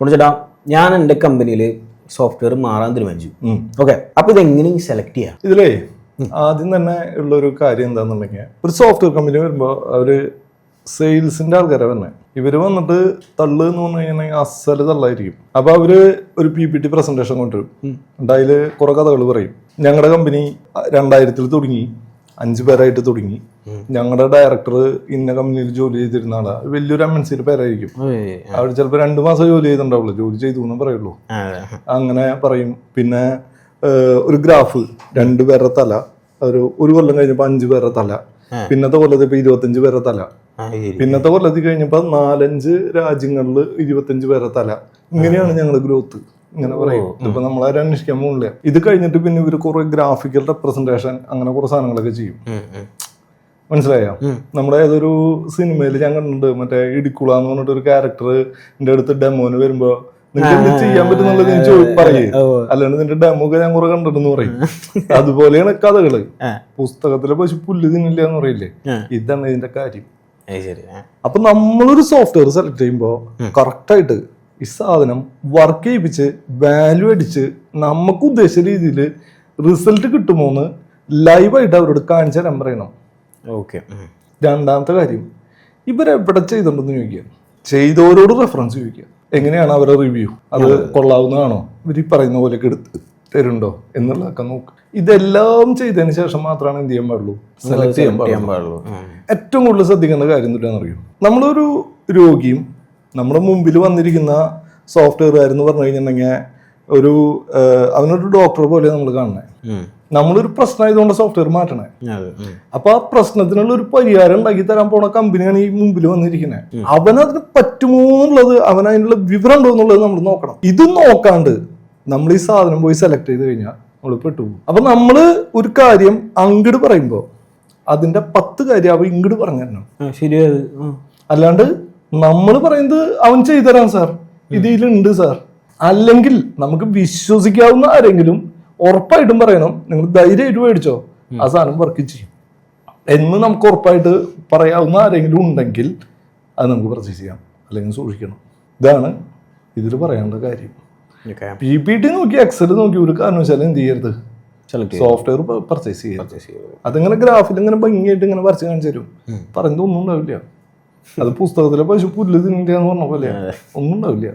ചേട്ടാ ഞാൻ എൻ്റെ കമ്പനിയിൽ സോഫ്റ്റ്വെയർ മാറാൻ തീരുമാനിച്ചു. ഓക്കെ, അപ്പോൾ ഇതെങ്ങനെ സെലക്ട് ചെയ്യാം? ഇതിലേ ആദ്യം തന്നെ ഉള്ളൊരു കാര്യം എന്താണെന്നുണ്ടെങ്കിൽ, ഒരു സോഫ്റ്റ്വെയർ കമ്പനി വരുമ്പോൾ അവർ സെയിൽസിന്റെ ആൾക്കാരെ വന്നെ ഇവര് വന്നിട്ട് തള്ളു എന്ന് പറഞ്ഞു കഴിഞ്ഞാൽ അസല് തള്ളായിരിക്കും. അപ്പൊ അവര് ഒരു PPT പ്രസന്റേഷൻ കൊണ്ടുവരും. എന്നിട്ട് അതില് കുറെ കഥകൾ പറയും. ഞങ്ങളുടെ കമ്പനി 2000 തുടങ്ങി, 5 പേരായിട്ട് തുടങ്ങി. ഞങ്ങളുടെ ഡയറക്ടർ ഇന്ന കമ്പനിയിൽ ജോലി ചെയ്തിരുന്ന ആളാ, വലിയൊരു MNCയുടെ പേരായിരിക്കും. അവർ ചിലപ്പോൾ 2 മാസം ജോലി ചെയ്തിട്ടുണ്ടാവുള്ളൂ, ജോലി ചെയ്തു എന്ന് പറയുള്ളൂ. അങ്ങനെ പറയും. പിന്നെ ഒരു ഗ്രാഫ്, 2 പേരുടെ തല, ഒരു കൊല്ലം കഴിഞ്ഞപ്പോ 5 പേരുടെ തല, പിന്നത്തെ കൊല്ലത്ത് ഇപ്പൊ 25 പേരുടെ തല, പിന്നത്തെ കൊല്ലത്തിൽ കഴിഞ്ഞപ്പോ 4-5 രാജ്യങ്ങളിൽ 25 പേരുടെ തല. ഇങ്ങനെയാണ് ഞങ്ങളുടെ ഗ്രോത്ത്. ഇങ്ങനെ പറയും. ഇപ്പൊ നമ്മളാരും അന്വേഷിക്കാൻ പോകില്ല. ഇത് കഴിഞ്ഞിട്ട് പിന്നെ ഇവര് കുറെ ഗ്രാഫിക്കൽ റെപ്രസെന്റേഷൻ അങ്ങനെ കുറെ സാധനങ്ങളൊക്കെ ചെയ്യും. മനസ്സിലായോ? നമ്മുടെ ഏതൊരു സിനിമയിൽ ഞാൻ കണ്ടിട്ടുണ്ട്, മറ്റേ ഇടിക്കുള എന്ന് പറഞ്ഞിട്ട് ഒരു ക്യാരക്ടർ എന്റെ അടുത്ത് ഡെമോന് വരുമ്പോ നിനക്ക് എന്ത് ചെയ്യാൻ പറ്റുന്നുള്ളത് ഞാൻ പറയേ, അല്ലാണ്ട് നിന്റെ ഡെമോ ഒക്കെ ഞാൻ കുറെ കണ്ടിട്ടെന്ന് പറയും. അതുപോലെയാണ് കഥകള്. പുസ്തകത്തിലെ പശു പുല്ല് തിന്നില്ല എന്ന് പറയില്ലേ, ഇതാണ് ഇതിന്റെ കാര്യം. അപ്പൊ നമ്മളൊരു സോഫ്റ്റ്വെയർ സെലക്ട് ചെയ്യുമ്പോ കറക്റ്റായിട്ട് ഈ സാധനം വർക്ക് ചെയ്യിപ്പിച്ച് വാല്യൂ അടിച്ച് നമുക്ക് ഉദ്ദേശിച്ച രീതിയിൽ റിസൾട്ട് കിട്ടുമോന്ന് ലൈവായിട്ട് അവരോട് കാണിച്ചു തരാൻ പറയണം. രണ്ടാമത്തെ കാര്യം, ഇവരെവിടെ ചെയ്തിട്ടുണ്ടെന്ന് ചോദിക്കുക, ചെയ്തവരോട് റെഫറൻസ് ചോദിക്കുക. എങ്ങനെയാണ് അവരുടെ റിവ്യൂ, അത് കൊള്ളാവുന്നതാണോ, ഇവർ ഈ പറയുന്ന പോലെയൊക്കെ എടുത്ത് തരുന്നുണ്ടോ എന്നുള്ളതൊക്കെ നോക്കുക. ഇതെല്ലാം ചെയ്തതിന് ശേഷം മാത്രമാണ് എന്ത് ചെയ്യാൻ പാടുള്ളൂ, സെലക്ട് ചെയ്യാൻ പാടുള്ളൂ. ഏറ്റവും കൂടുതൽ ശ്രദ്ധിക്കേണ്ട കാര്യം എന്താണെന്ന് അറിയും, നമ്മളൊരു രോഗിയും നമ്മുടെ മുമ്പിൽ വന്നിരിക്കുന്ന സോഫ്റ്റ്വെയർകാരെന്ന് പറഞ്ഞു കഴിഞ്ഞിട്ടുണ്ടെങ്കിൽ അവനൊരു ഡോക്ടർ പോലെ നമ്മൾ കാണണേ. നമ്മളൊരു പ്രശ്നമായതുകൊണ്ട് സോഫ്റ്റ്വെയർ മാറ്റണേ. അപ്പൊ ആ പ്രശ്നത്തിനുള്ള ഒരു പരിഹാരം ഉണ്ടാക്കി തരാൻ പോണ കമ്പനിയാണ് ഈ മുമ്പിൽ വന്നിരിക്കുന്നത്. അവനതിന് പറ്റുമോ എന്നുള്ളത്, അവനതിനുള്ള വിവരം ഉണ്ടോ എന്നുള്ളത് നമ്മൾ നോക്കണം. ഇത് നോക്കാണ്ട് നമ്മൾ ഈ സാധനം പോയി സെലക്ട് ചെയ്ത് കഴിഞ്ഞാൽ നമ്മൾ പെട്ടുപോകും. അപ്പൊ നമ്മള് ഒരു കാര്യം അങ്ങട് പറയുമ്പോ അതിന്റെ 10 കാര്യം അവ ഇങ്ങോട്ട് പറഞ്ഞു തരണം. അല്ലാണ്ട് നമ്മൾ പറയുന്നത് അവൻ ചെയ്തുതരാം സാർ, ഇതിലുണ്ട് സാർ, അല്ലെങ്കിൽ നമുക്ക് വിശ്വസിക്കാവുന്ന ആരെങ്കിലും ഉറപ്പായിട്ടും പറയണം നിങ്ങൾ ധൈര്യമായിട്ട് മേടിച്ചോ, ആ സാധനം വർക്ക് ചെയ്യും എന്ന് നമുക്ക് ഉറപ്പായിട്ട് പറയാവുന്ന ആരെങ്കിലും ഉണ്ടെങ്കിൽ അത് നമുക്ക് പർച്ചേസ് ചെയ്യാം, അല്ലെങ്കിൽ സൂക്ഷിക്കണം. ഇതാണ് ഇതിൽ പറയാനുള്ള കാര്യം. PPT നോക്കി എക്സൽ നോക്കി ഒരു കാരണവശാലും എന്ത് ചെയ്യരുത്, സോഫ്റ്റ്വെയർ പർച്ചേസ് ചെയ്യരുത്. അതിങ്ങനെ ഗ്രാഫിൽ ഇങ്ങനെ ഭംഗിയായിട്ട് ഇങ്ങനെ വരച്ച് കാണിച്ചു തരും, പറയുന്നത് ഒന്നും ഉണ്ടാവില്ല. അത് പുസ്തകത്തിലെ പശു പുല്ല് തിന്നില്ല എന്ന് പറഞ്ഞ പോലെ ഒന്നും ഉണ്ടാവില്ല.